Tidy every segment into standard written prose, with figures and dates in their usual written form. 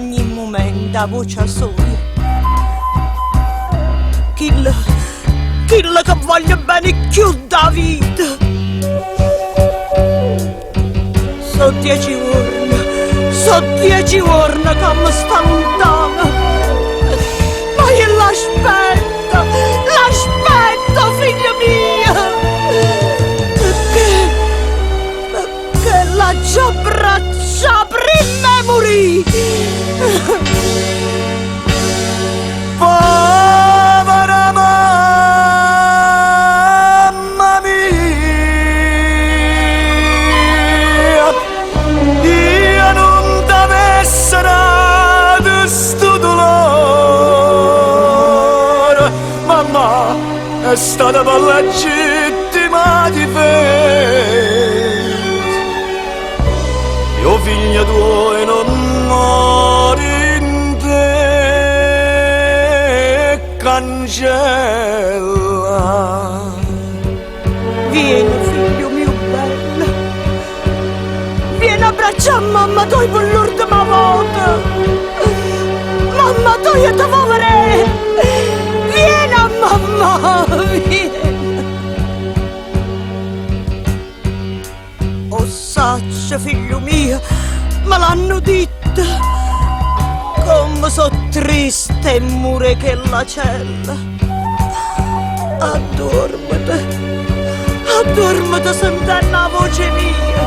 ogni momento a voce sola. Kill che voglio bene più da vita. So 10 giorni che mi sta lontana, ma io l'aspetto figlio mio, perché la già abbraccia prima e morì. Povera mamma mia, io non t'avesse dato sto dolore. Mamma è stata per legittima difesa. Io figlio tuo e non muori in te, cancella. Vieni figlio mio bello, vieni a abbracciare mamma tua per l'ultima volta. Mamma tua ti fa vedere, vieni a mamma, vieni. Oh saccia figlio mio, me l'hanno detto, come so triste e mure che la cella. Addormete sentendo la voce mia,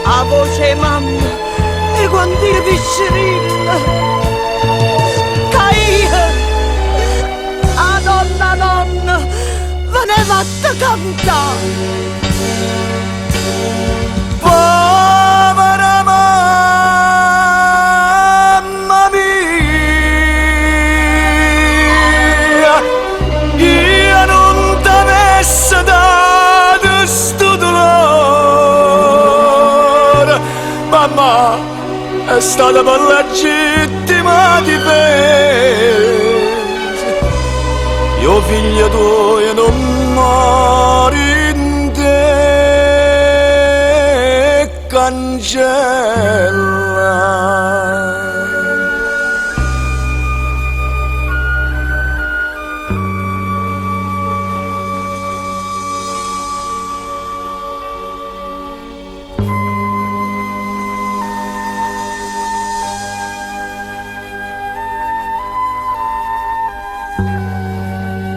la voce mamma, e quando io vicino, che io, a nonna, ve ne vado a cantare. Povera mamma mia, io non t'avesse dato sto dolore. Mamma è stata per legittima difesa. Io figlio tuo e non muori in te, cancella.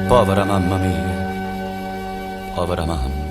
Povera mamma mia, povera mamma.